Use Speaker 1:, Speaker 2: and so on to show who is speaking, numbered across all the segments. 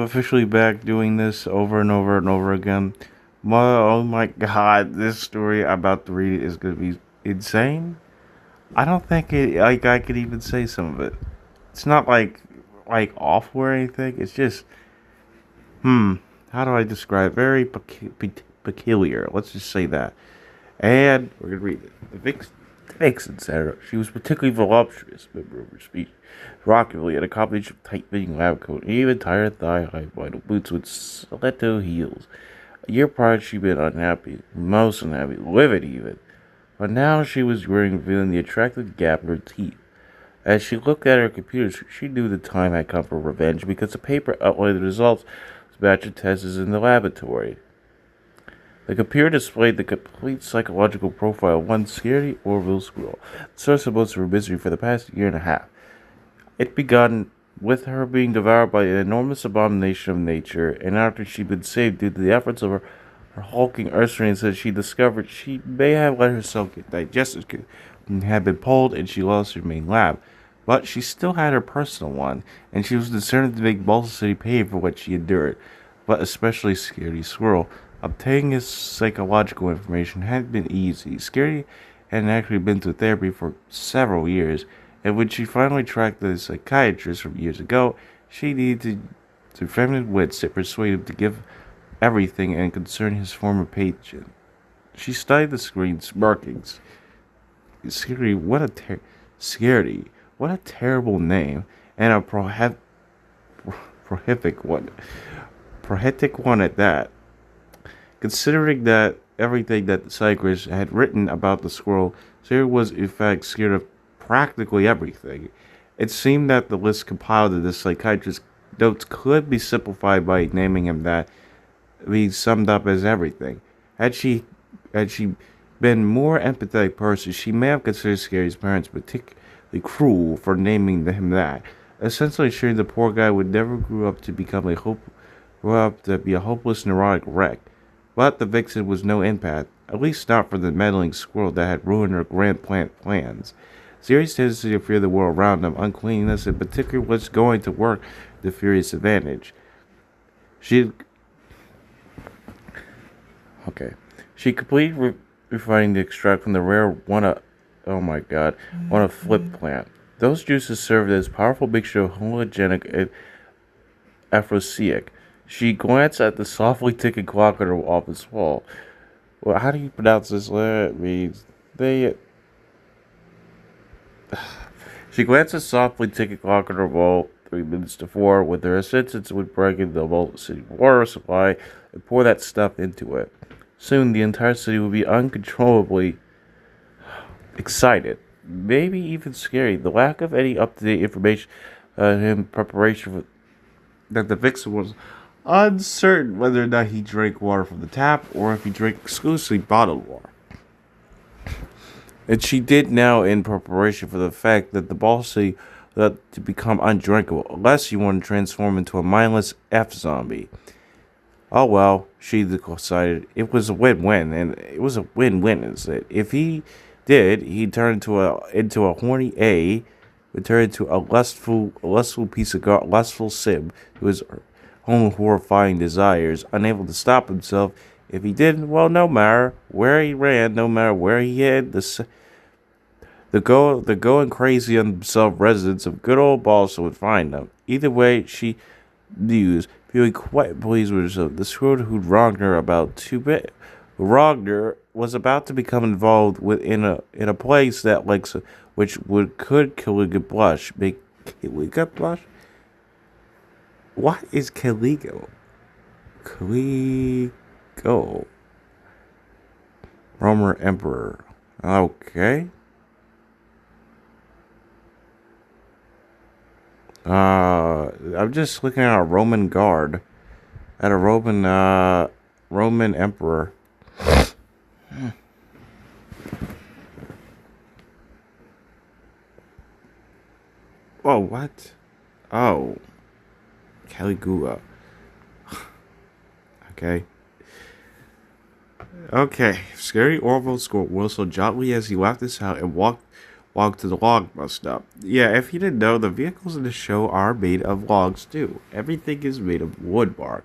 Speaker 1: officially back doing this over and over and over again. Oh my god, this story I'm about to read is gonna be insane. I don't think I could even say some of it. It's not like awful or anything. It's just how do I describe it? Very peculiar. Let's just say that. And we're gonna read it. The vixen said she was particularly voluptuous, member of her speech, rockabilly in a combination of tight-fitting lab coat and even tired thigh-high vinyl boots with stiletto heels. A year prior, she'd been unhappy, most unhappy, livid even. But now she was grinning, revealing the attractive gap in her teeth. As she looked at her computer, she knew the time had come for revenge because the paper outlined the results of the batch of tests in the laboratory. The computer displayed the complete psychological profile of one Scaredy Orville Squirrel, the source of most of her misery for the past year and a half. It began with her being devoured by an enormous abomination of nature, and after she'd been saved due to the efforts of her hulking Ursulines, that she discovered she may have let herself get digested and had been pulled, and she lost her main lab. But she still had her personal one, and she was determined to make Balsa City pay for what she endured, but especially Scaredy Squirrel. Obtaining his psychological information hadn't been easy. Scaredy hadn't actually been to therapy for several years, and when she finally tracked the psychiatrist from years ago, she needed the feminine wits to persuade him to give everything and concern his former patient. She studied the screen, smirking. Scaredy, Scaredy, what a terrible name, and a prolific one. Prolific one at that. Considering that everything that the psychiatrist had written about the squirrel, Sarah was in fact scared of practically everything. It seemed that the list compiled in the psychiatrist's notes could be simplified by naming him that, being summed up as everything. Had she been a more empathetic person, she may have considered Scary's parents particularly cruel for naming him that, essentially assuring the poor guy would never grow up to be a hopeless neurotic wreck. But the vixen was no empath, at least not for the meddling squirrel that had ruined her grand plans. Scary's tendency to fear the world around him, uncleanness in particular, was going to work to Fury's advantage. She completed refining the extract from the rare one of flip plant. Those juices served as a powerful mixture of hallucinogenic and aphrodisiac. She glanced at the softly ticking clock on her office wall. Well, how do you pronounce this? It means they. She glanced at the softly ticking clock on her wall. 3 minutes to 4. With her assistants would break into the Balsa City water supply and pour that stuff into it. Soon, the entire city would be uncontrollably excited, maybe even scary. The lack of any up-to-date information in preparation for that the vixen was uncertain whether or not he drank water from the tap or if he drank exclusively bottled water. And she did now in preparation for the fact that the Balsa City to become undrinkable unless you want to transform into a mindless F-zombie. Oh well, she decided it was a win-win, and it was a win-win. If he did, he'd turn into a horny A, would turn into a lustful piece of lustful sim who was own horrifying desires, unable to stop himself. If he didn't, well, no matter where he ran, no matter where he hid, the going crazy on themselves residents of good old Balsa would find them. Either way, she mused, feeling quite pleased with herself. The squirrel who'd wronged her was about to become involved in a place that could Caliga blush, make Caliga blush. What is Caligo? Caligo. Roman Emperor. Okay. I'm just looking at a Roman guard. At a Roman Emperor. Oh, what? Oh. Caligula. Okay. Okay. Scary Orville scored whistled jauntily as he left his house and walked walked to the log bus stop. Yeah, if you didn't know, the vehicles in the show are made of logs too. Everything is made of wood bark.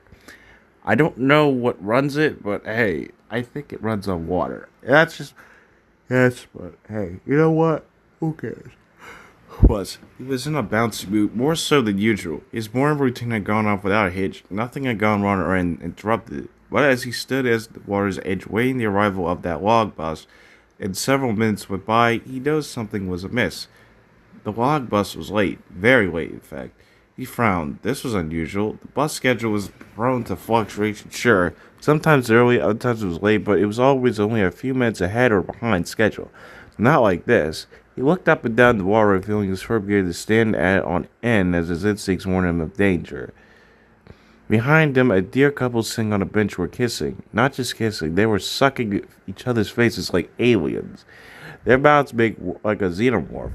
Speaker 1: I don't know what runs it, but hey, I think it runs on water. That's just yes, but hey, you know what? Who cares? He was in a bouncy mood, more so than usual. His morning routine had gone off without a hitch. Nothing had gone wrong or interrupted it. But as he stood at the water's edge, waiting the arrival of that log bus, and several minutes went by, he noticed something was amiss. The log bus was late, very late, in fact. He frowned. This was unusual. The bus schedule was prone to fluctuation, sure. Sometimes early, other times it was late, but it was always only a few minutes ahead or behind schedule. Not like this. He looked up and down the water, feeling his firm began to stand on end as his instincts warned him of danger. Behind him, a dear couple sitting on a bench were kissing. Not just kissing, they were sucking each other's faces like aliens. Their mouths make like a xenomorph.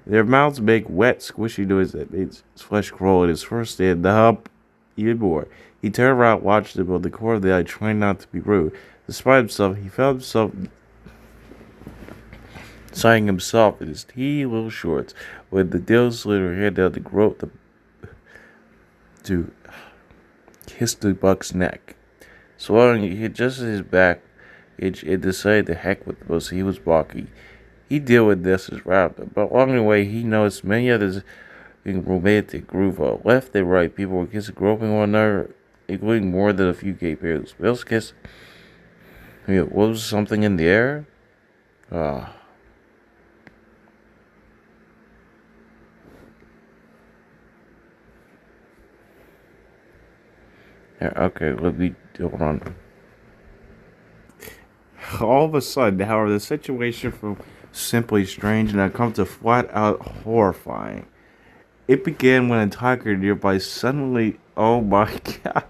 Speaker 1: Their mouths make wet, squishy noise that made his flesh crawl in his first stand to hump even more. He turned around, watched them on the corner of the eye, trying not to be rude. Despite himself, he found himself sighing himself in his teeny little shorts when the deal slid her hand down to kiss the buck's neck. Swallowing, he adjusted his back itch and decided to heck with the most he was balky. He'd deal with this as rapid, but along the way he noticed many others in romantic groove. Left and right, people were kissing, groping one another, including more than a few gay pairs. Bill's kiss. Was something in the air? Ah. Yeah, okay, let me hold on. All of a sudden, however, the situation from simply strange and had come to flat out horrifying. It began when a tiger nearby suddenly, oh my god,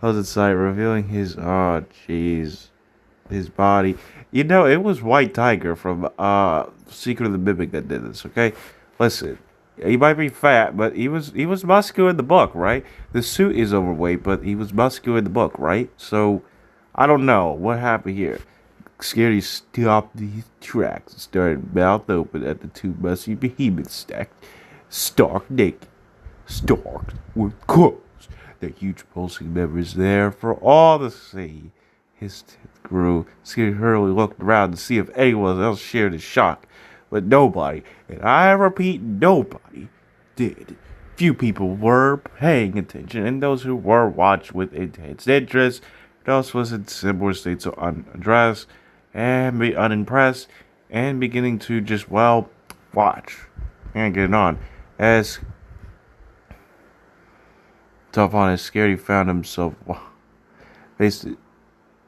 Speaker 1: was inside, revealing his, oh jeez, his body. You know, it was White Tiger from Secret of the Mimic that did this. Okay, listen, he might be fat, but he was muscular in the book, right? The suit is overweight, but he was muscular in the book, right? So I don't know what happened here. Scaredy stopped these tracks and started mouth open at the two musty behemoths stacked stark naked, stark with clothes. Their huge pulsing members there for all to see. His teeth grew. Scaredy hurriedly looked around to see if anyone else shared his shock, but nobody, and I repeat, nobody, did. Few people were paying attention, and those who were watched with intense interest. Those was in similar states of undress and be unimpressed and beginning to just, well, watch and get on. As tough on as Scaredy found himself faced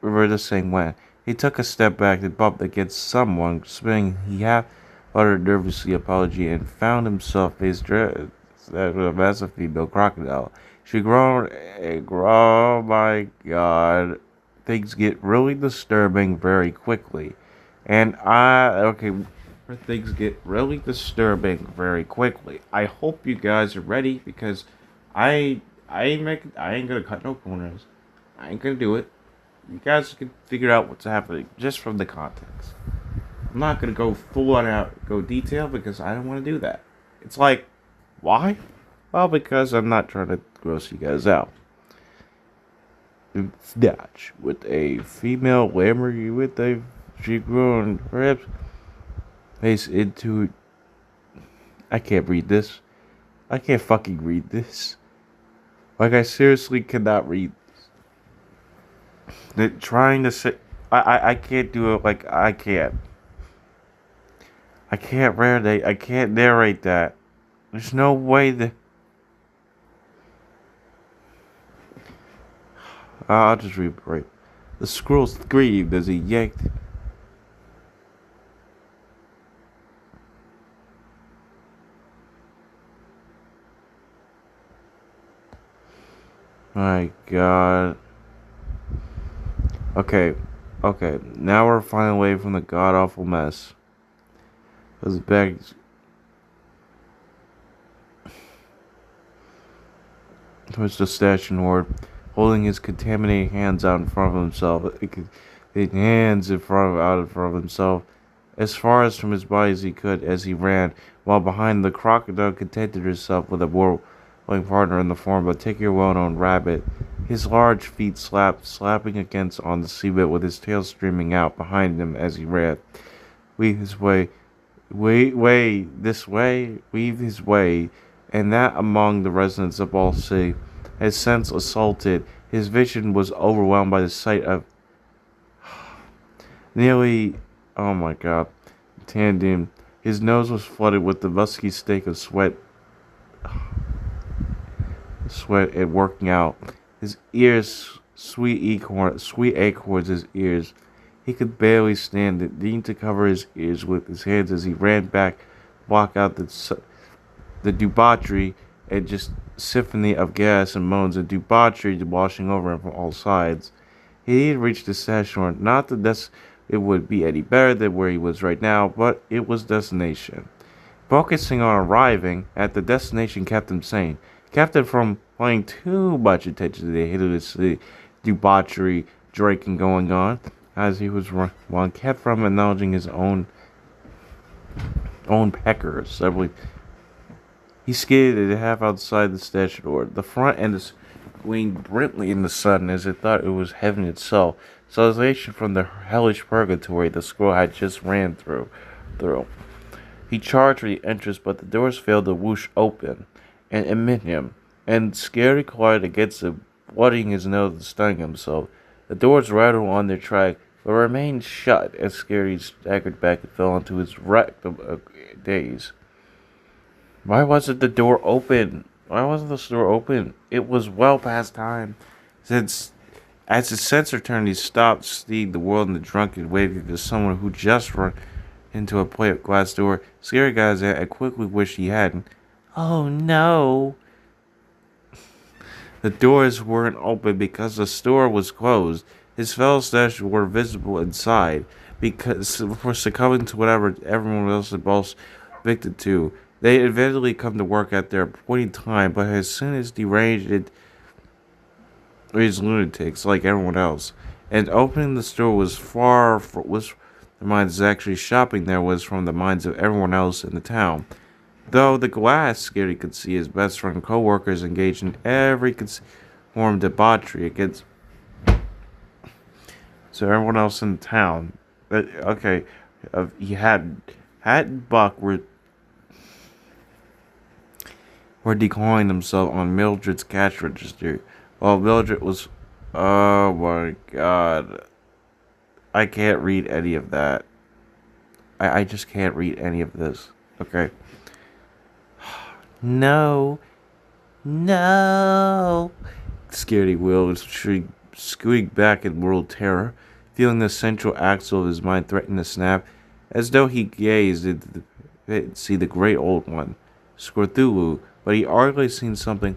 Speaker 1: over the same way. He took a step back and bumped against someone, spinning. He half uttered nervously apology and found himself face with a massive female crocodile. She groaned and groaned. Oh my god. Things get really disturbing very quickly. Things get really disturbing very quickly. I hope you guys are ready because I ain't gonna cut no corners. I ain't gonna do it. You guys can figure out what's happening just from the context. I'm not gonna go full on out, go detail because I don't want to do that. It's like, why? Well, because I'm not trying to gross you guys out. Snatch with a female lamprey with a she grown perhaps face into. I can't read this. I can't fucking read this. Like I seriously cannot read this. They're trying to say I can't do it. Like I can't. I can't narrate that. There's no way that. I'll just read it right. The squirrel screamed as he yanked. My god. Okay. Now we're finally away from the god awful mess. His bags. Towards the station horde, holding his contaminated hands out in front of himself. Out in front of himself, as far as from his body as he could as he ran, while behind the crocodile contented herself with a whirling partner in the form of a particular well-known rabbit. His large feet slapping against on the seabed with his tail streaming out behind him as he ran. Weave his way, this way, weave his way, and that among the residents of Ball City. His sense assaulted, his vision was overwhelmed by the sight of nearly, oh my god, tandem. His nose was flooded with the musky stink of sweat and working out. His ears, sweet acorns, his ears. He could barely stand it, needing to cover his ears with his hands as he ran back, block out the debauchery and just symphony of gas and moans and debauchery washing over him from all sides. He had reached the seashore, not that it would be any better than where he was right now, but it was destination. Focusing on arriving at the destination kept him sane, kept him from paying too much attention to the hideous debauchery, drinking going on, as he was one kept from acknowledging his own peckers. Several he skidded half outside the station door. The front end gleamed brilliantly in the sun as it thought it was heaven itself, salvation from the hellish purgatory the squirrel had just ran through. He charged for the entrance, but the doors failed to whoosh open and admit him, and Scaredy collided against him, blooding his nose and stunning himself. The doors rattled on their track, but remained shut as Scaredy staggered back and fell into his rectum of daze. Why wasn't the door open? Why wasn't the store open? It was well past time. Since, as his sense returned, he stopped, seeing the world in the drunken waving to someone who just run into a plate of glass door. Scaredy got his hand and quickly wished he hadn't. Oh no! The doors weren't open because the store was closed. His fellow stash were visible inside because for succumbing to whatever everyone else had both victim to. They had eventually come to work at their appointed time, but as soon as deranged his lunatics like everyone else. And opening the store was was the minds actually shopping there was from the minds of everyone else in the town. Though the glass Scaredy could see his best friend and co-workers engaged in every form of debauchery against so everyone else in the town. Okay, he had Hat and Buck were declaring themselves on Mildred's cash register, while Mildred was, oh my god, I can't read any of that. I just can't read any of this. Okay. No. Scaredy Will scooting back in world terror, feeling the central axle of his mind threaten to snap, as though he gazed into the pit to see the great old one, Squirrel, but he arguably seen something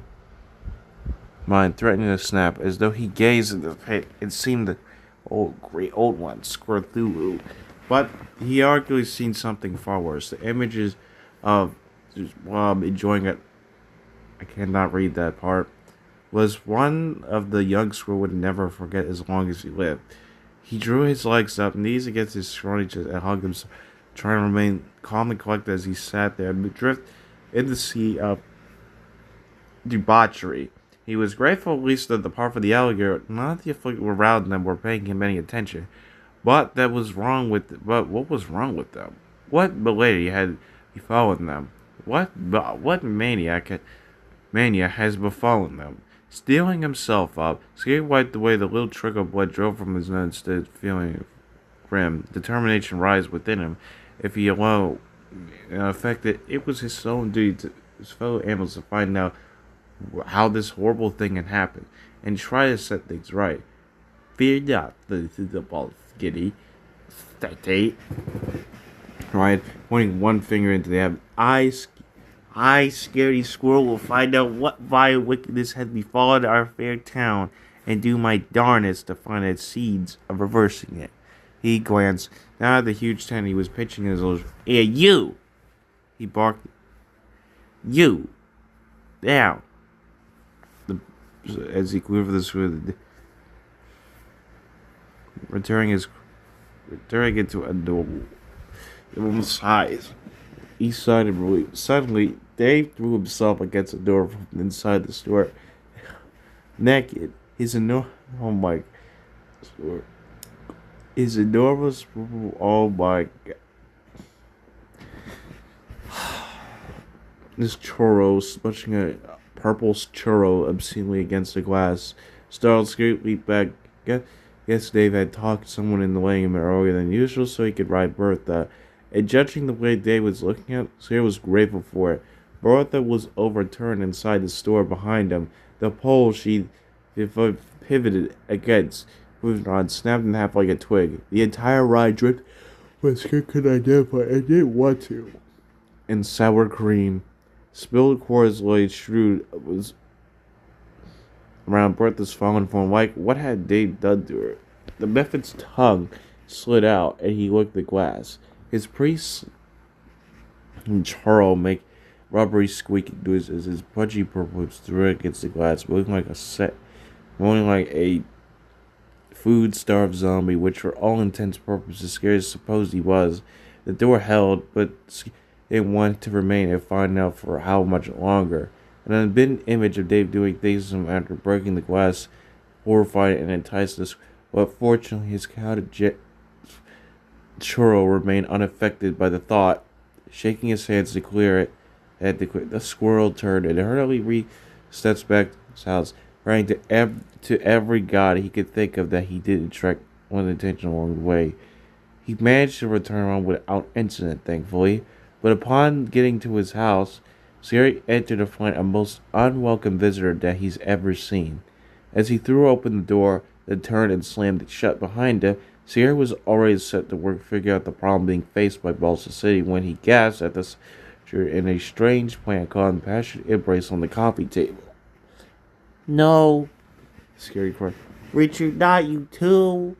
Speaker 1: mind threatening to snap, as though he gazed into the pit and seen the great old one, Squirrel. But he arguably seen something far worse. The images of enjoying it, I cannot read that part, was one of the young squirrel would never forget as long as he lived. He drew his legs up, knees against his scrawny chest, and hugged himself, trying to remain calm and collected as he sat there and drift in the sea of debauchery. He was grateful at least that the part of the alligator, not the afflicted around them, were paying him any attention. But what was wrong with them? What malady had befallen them? What mania has befallen them? Stealing himself up, Scaredy wiped away the little trickle of blood drove from his nose instead, feeling grim determination rise within him. If he alone affected, it was his own duty to his fellow animals to find out how this horrible thing had happened and try to set things right. Fear not, the ball Scaredy. State. Right, pointing one finger into the air. I, Scaredy Squirrel, will find out what vile wickedness has befallen our fair town, and do my darnest to find the seeds of reversing it. He glanced down at the huge tent he was pitching his little. Hey, you! He barked. You! Down! As he quivered this with returning into a door. The woman's size. He sighed in relief. Suddenly, Dave threw himself against the door from inside the store, naked. Oh my, his enormous, oh my god. This churro, smashing a purple churro obscenely against the glass. Startled, Scaredy leaped back. Guess Dave had talked to someone in the living room earlier than usual so he could ride Bertha. And judging the way Dave was looking at, Scaredy was grateful for it. Bertha was overturned inside the store behind him. The pole she pivoted against moved on, snapped in half like a twig. The entire ride dripped but Scaredy could identify and didn't want to. And sour cream. Spilled quartz lay strewed was around Bertha's fallen form. Like, what had Dave done to her? The Mephit's tongue slid out, and he licked the glass. His priest and Charles make rubbery squeaking noises. His pudgy purple lips threw against the glass, moving like a food-starved zombie, which for all intents and purposes Scaredy supposed he was. The door held, but they wanted to remain and find out for how much longer. An unbidden image of Dave doing things to him after breaking the glass horrified and enticed us, but fortunately his cowed churro remained unaffected by the thought. Shaking his hands to clear it, the squirrel turned and hurriedly steps back to his house, praying to every god he could think of that he didn't attract one attention along the way. He managed to return home without incident, thankfully, but upon getting to his house, Scaredy entered to find a most unwelcome visitor that he's ever seen. As he threw open the door, then turned and slammed it shut behind him, Scaredy was already set to work figuring out the problem being faced by Balsa City when he gasped at the in a strange plant caught in passionate embrace on the coffee table.
Speaker 2: No,
Speaker 1: Scaredy cried.
Speaker 2: Richard, not you too.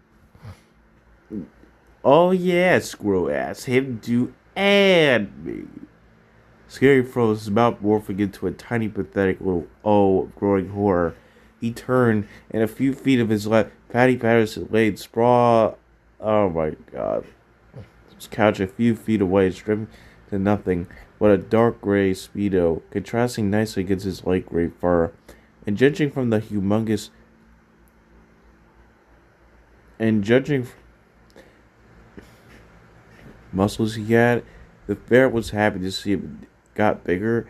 Speaker 1: Oh yeah, Squirrel asked him to add me. Scaredy froze, his mouth morphing into a tiny, pathetic little O of growing horror. He turned, and a few feet of his left, Patty Patterson laid sprawl. Oh my god. His couch a few feet away, stripping to nothing but a dark gray Speedo, contrasting nicely against his light gray fur. And judging from the humongous. And judging from muscles he had, the ferret was happy to see him got bigger.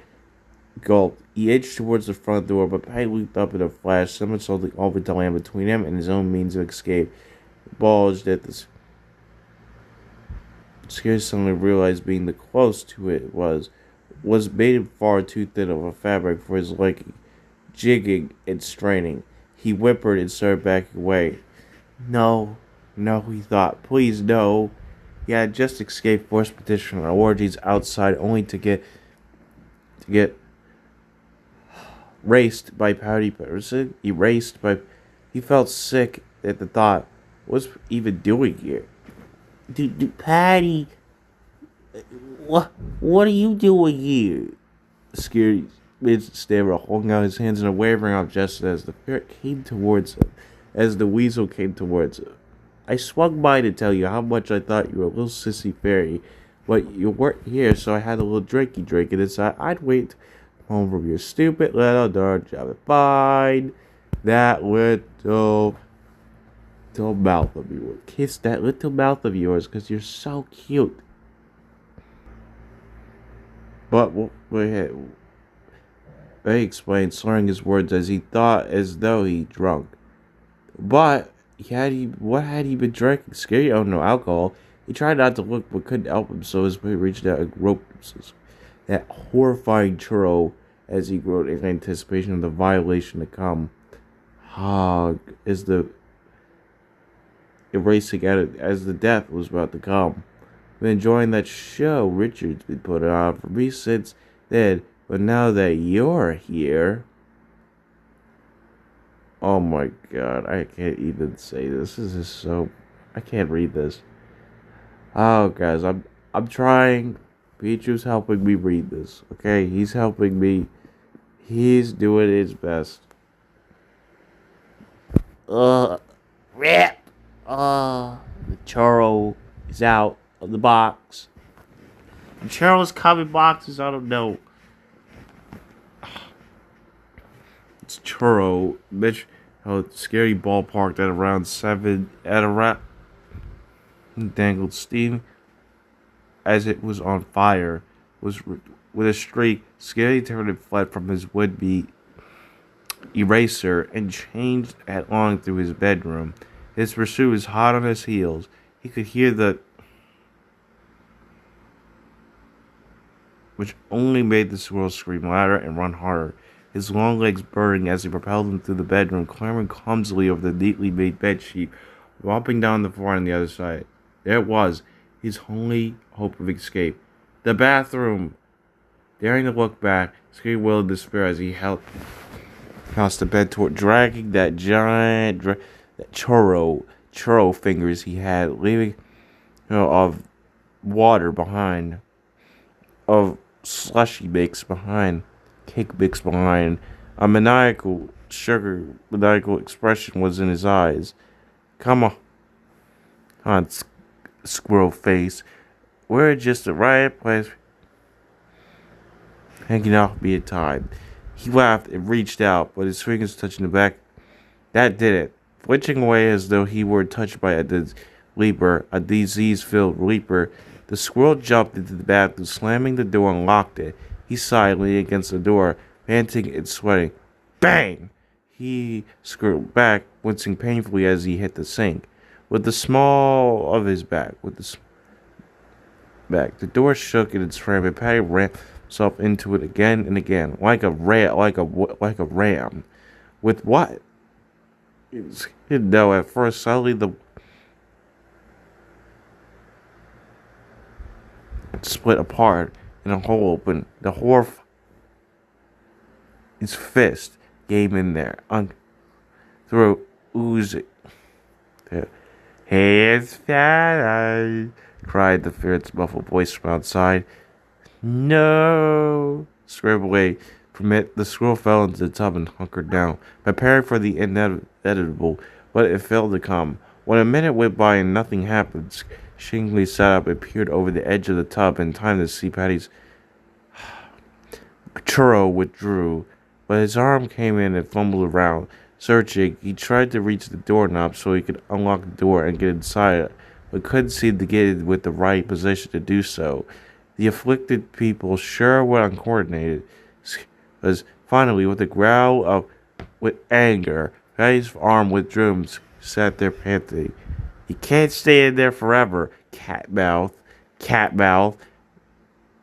Speaker 1: Gulped. He edged towards the front door, but Patty leaped up in a flash, somersaulting over the land between him and his own means of escape. Bulged at this. Scaredy suddenly realized being the close to it was made him far too thin of a fabric for his liking. Jigging and straining, he whimpered and started backing away. No, he thought. Please, no. He had just escaped forced petition and orgies outside, only to get raced by Patty Patterson. He felt sick at the thought. What's even doing here?
Speaker 2: Patty, what are you doing here?
Speaker 1: Scaredy mid-stammer, holding out his hands in a wavering up gesture as the ferret came towards him, as the weasel came towards him. I swung by to tell you how much I thought you were a little sissy fairy, but you weren't here, so I had a little drinky drink and decided I'd wait home from your stupid little darn job. Fine, that little mouth of yours. Kiss that little mouth of yours, because you're so cute. But wait. He explained, slurring his words as though he drunk. But what had he been drinking? Scaredy owned no alcohol. He tried not to look, but couldn't help him, so his way reached out and groped that horrifying churro as he groaned in anticipation of the violation to come. As the erasing at it as the death was about to come. Been enjoying that show Richard's been putting on for me since then. But now that you're here... Oh my god, I can't even say this. This is so... I can't read this. Oh, guys, I'm trying. Pichu's helping me read this, okay? He's helping me. He's doing his best.
Speaker 2: Rip! The churro is out of the box. Charles comic boxes. I don't know.
Speaker 1: It's churro. Bitch, how scary ballpark at around 7 at around dangled steam as it was on fire. Was with a streak, Scaredy turned and fled from his would-be eraser and changed headlong through his bedroom. His pursuit was hot on his heels. He could hear the which only made the squirrel scream louder and run harder. His long legs burning as he propelled him through the bedroom, clambering clumsily over the neatly made bedsheet, romping down the floor on the other side. There it was, his only hope of escape. The bathroom! Daring to look back, Scary willed despair as he held across the bed toward dragging that giant that churro fingers he had, leaving of water behind, of slushy mix behind, cake mix behind. A maniacal expression was in his eyes. Come on, squirrel face. We're just the right place. Hanging off me at time. He laughed and reached out, but his fingers touching the back. That did it. Flinching away as though he were touched by a disease-filled leaper, the squirrel jumped into the bathroom, slamming the door and locked it. He sighed, leaning against the door, panting and sweating. Bang! He scurried back, wincing painfully as he hit the sink. With the small of his back, the door shook in its frame, and Patty ran himself into it again and again, like a ram. With what? He didn't know at first. Suddenly, the split apart and a hole opened. The his fist gave in there, through oozing. Hey, it's Fatty! Cried the ferret's muffled voice from outside. No! Scrambled away from it, the squirrel fell into the tub and hunkered down, preparing for the inevitable, but it failed to come. When a minute went by and nothing happened, Shingley sat up and peered over the edge of the tub in time to see Patty's churro withdrew, but his arm came in and fumbled around. Searching, he tried to reach the doorknob so he could unlock the door and get inside, but couldn't seem to get it with the right position to do so. The afflicted people sure were uncoordinated, as finally, with a growl with anger, Patty's arm withdrew and sat there panting. You can't stay in there forever, cat mouth.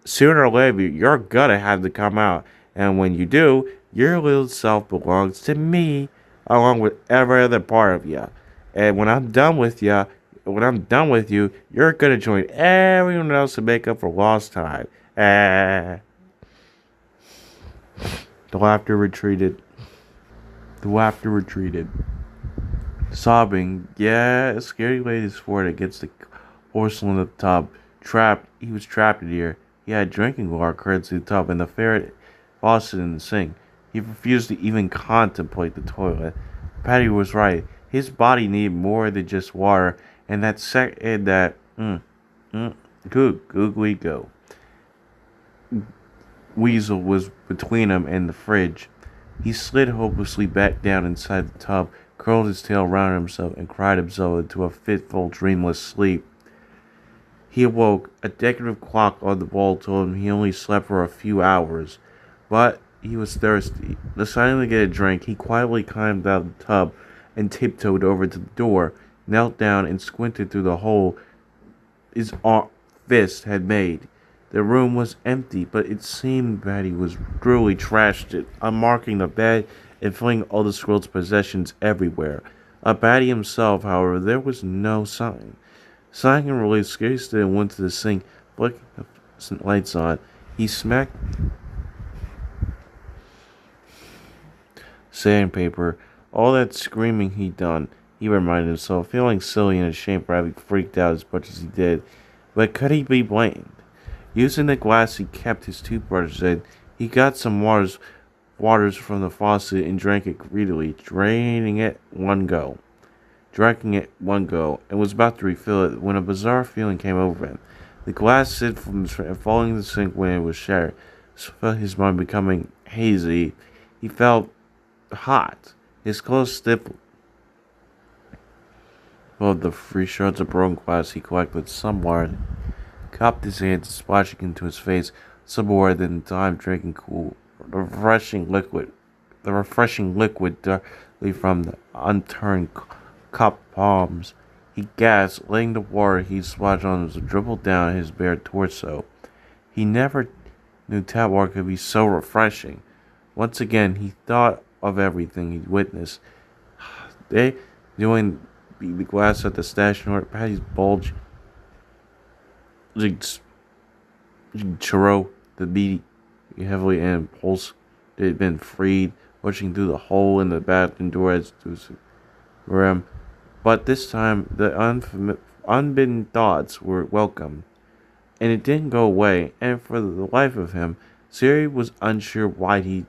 Speaker 1: Sooner or later, you're gonna have to come out, and when you do, your little self belongs to me, along with every other part of you. And when I'm done with you, you're gonna join everyone else to make up for lost time. The laughter retreated. Sobbing, Scary laid his forehead against the porcelain of the tub. He was trapped in here. He had drinking water courtesy of the tub and the ferret faucet in the sink. He refused to even contemplate the toilet. Patty was right. His body needed more than just water, and googly go. Weasel was between him and the fridge. He slid hopelessly back down inside the tub, curled his tail round himself, and cried himself into a fitful, dreamless sleep. He awoke. A decorative clock on the wall told him he only slept for a few hours, but he was thirsty. Deciding to get a drink, he quietly climbed out of the tub and tiptoed over to the door, knelt down, and squinted through the hole his fist had made. The room was empty, but it seemed Patty was truly trashed it, unmarking the bed and flinging all the squirrel's possessions everywhere. Of Patty himself, however, there was no sign. Sighing in relief, Scary stood and went to the sink, flicking the lights on. He smacked sandpaper. All that screaming he'd done, he reminded himself, feeling silly and ashamed for having freaked out as much as he did. But could he be blamed? Using the glass he kept his toothbrushes in, he got some waters from the faucet and drank it greedily, drinking it one go, and was about to refill it when a bizarre feeling came over him. The glass slid from falling in the sink when it was shattered. So felt his mind becoming hazy. He felt hot. His clothes stiff of the free shards of broken glass he collected somewhere. Cupped his hands, splashing into his face some more than time, drinking cool, refreshing liquid, the refreshing liquid directly from the unturned cup palms. He gasped, letting the water he splashed on him dribble down his bare torso. He never knew tap water could be so refreshing. Once again, he thought of everything he'd witnessed. They doing the glass at the stash in order Patty's bulge churro, the beady heavily and pulse that had been freed, pushing through the hole in the bathroom door as to rim. But this time the unbidden thoughts were welcome, and it didn't go away, and for the life of him, Siri was unsure why he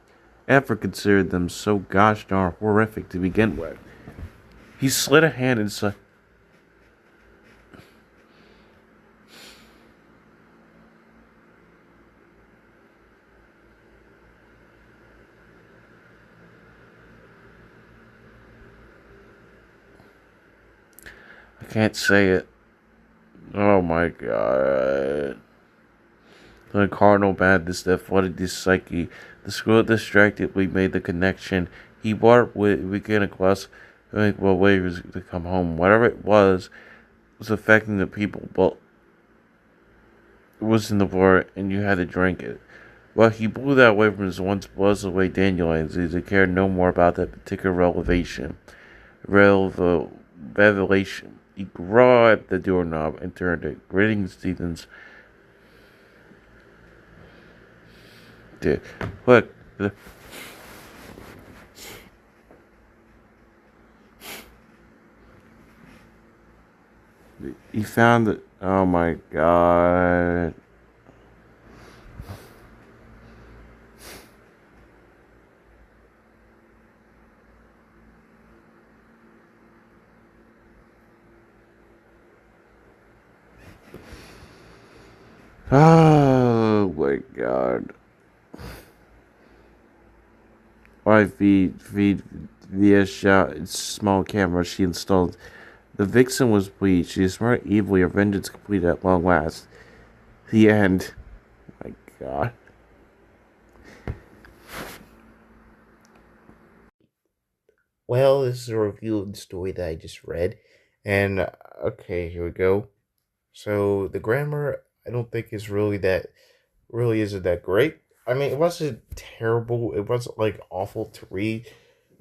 Speaker 1: ever considered them so gosh darn horrific to begin with. He slid a hand inside. I can't say it. Oh my god. The cardinal madness that flooded his psyche. The squirrel distractedly made the connection. He barked with began a glass well waiters to come home. Whatever it was affecting the people, but it was in the water and you had to drink it. Well, he blew that away from his once buzzed away dandelions. He cared no more about that particular revelation. He grabbed the doorknob and turned it, gritting his teeth and did. Look, he found it. Oh my god. Oh my god. Feed via shot small camera she installed. The vixen was pleased. She smart evilly, her vengeance complete at long last. The end. My god.
Speaker 2: Well, this is a review of the story that I just read. And, okay, here we go. So, the grammar, I don't think is really isn't that great. I mean, it wasn't terrible. It wasn't, like, awful to read.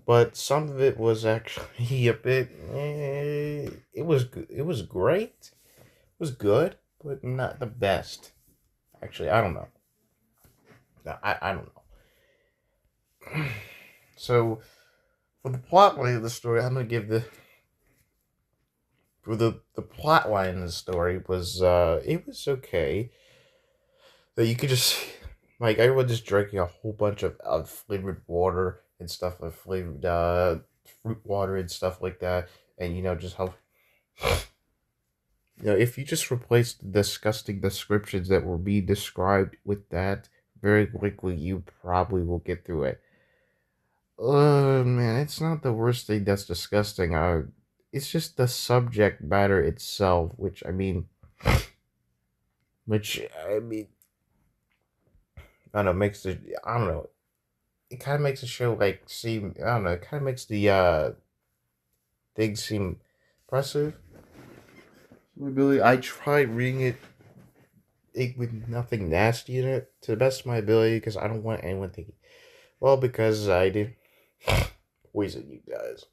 Speaker 2: But some of it was actually a bit, it was great. It was good, but not the best. Actually, I don't know. No, I don't know. So, for the plot line of the story, I'm gonna give the plot line of the story was it was okay. That you could just like everyone just drinking a whole bunch of flavored water and stuff like flavored fruit water and stuff like that, and just how if you just replace the disgusting descriptions that were being described with that, very quickly you probably will get through it. Man, it's not the worst thing that's disgusting. It's just the subject matter itself, which I mean, I don't know, I don't know, it kind of makes the show like seem, I don't know, it kind of makes the things seem impressive. Ability, I tried reading it with nothing nasty in it to the best of my ability because I don't want anyone thinking, well, because I did poison you guys.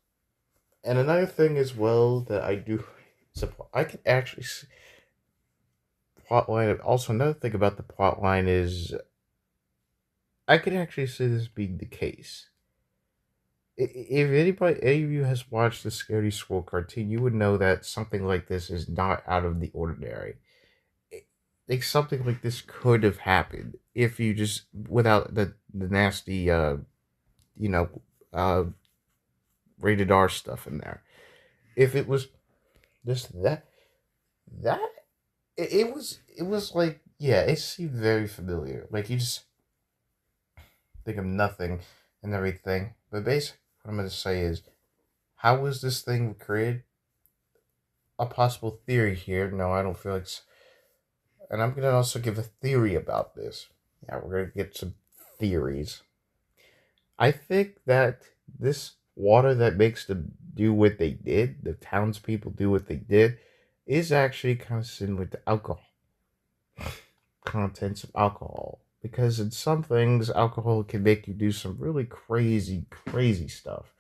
Speaker 2: And another thing as well that I do, I can actually plot line. Also, another thing about the plot line is I can actually see this being the case. If any of you has watched the Scaredy Squirrel cartoon, you would know that something like this is not out of the ordinary. Like something like this could have happened if you just without the nasty you know uh rated R stuff in there. If it was just that it was like, yeah, it seemed very familiar. Like you just think of nothing and everything. But basically, what I'm gonna say is, how was this thing created? A possible theory here. No, I don't feel like. And I'm gonna also give a theory about this. Yeah, we're gonna get some theories. I think that this water that makes them do what they did, the townspeople do what they did, is actually kind of similar to alcohol, contents of alcohol. Because in some things, alcohol can make you do some really crazy, crazy stuff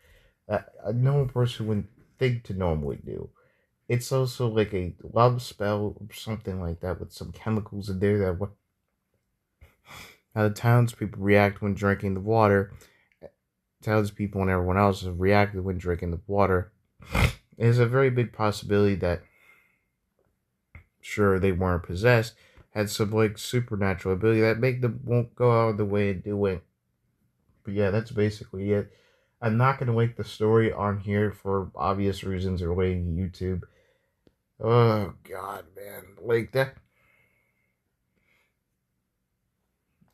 Speaker 2: that a normal person wouldn't think to normally do. It's also like a love spell or something like that with some chemicals in there that how the townspeople react when drinking the water. Townspeople and everyone else have reacted when drinking the water. There's a very big possibility that, sure, they weren't possessed, had some like supernatural ability that make them won't go out of the way and do it. But yeah, that's basically it. I'm not gonna link the story on here for obvious reasons relating to YouTube. Oh god, man, like that.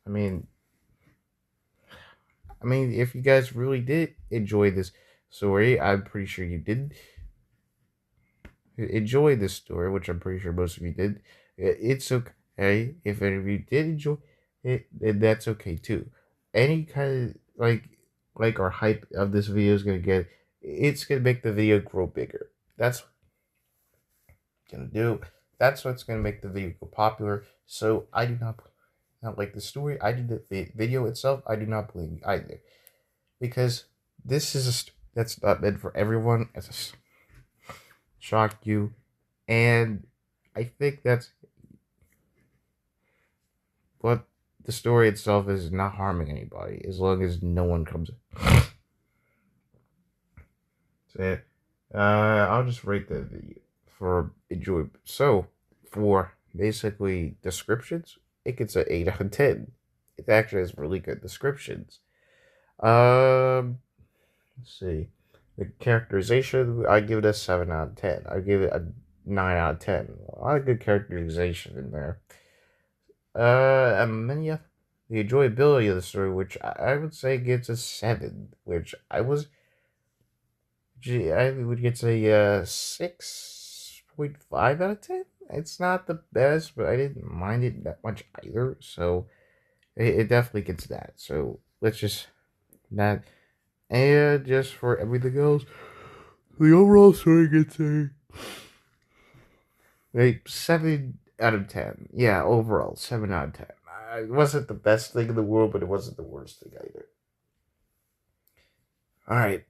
Speaker 2: I mean, if you guys really did enjoy this story, I'm pretty sure you did enjoy this story, which I'm pretty sure most of you did. It's okay if any of you did enjoy it, then that's okay too. Any kind of like our hype of this video is gonna get, it's gonna make the video grow bigger. That's what it's gonna do. That's what's gonna make the video go popular. So I do not like the story. I did the video itself. I do not believe either, because this is that's not meant for everyone. It's a shock you, and I think that's what the story itself is, not harming anybody as long as no one comes. So, I'll just rate the video for enjoy. So for basically descriptions, it gets an 8 out of 10. It actually has really good descriptions. Let's see. The characterization, I give it a 7 out of 10. I give it a 9 out of 10. A lot of good characterization in there. And then yeah, the enjoyability of the story, which I would say gets a 7, which I would get a 6.5 out of 10. It's not the best, but I didn't mind it that much either, so it definitely gets that. So let's just that, and just for everything else, the overall story gets a 7 out of 10. Yeah, overall 7 out of 10. It wasn't the best thing in the world, but it wasn't the worst thing either. All right,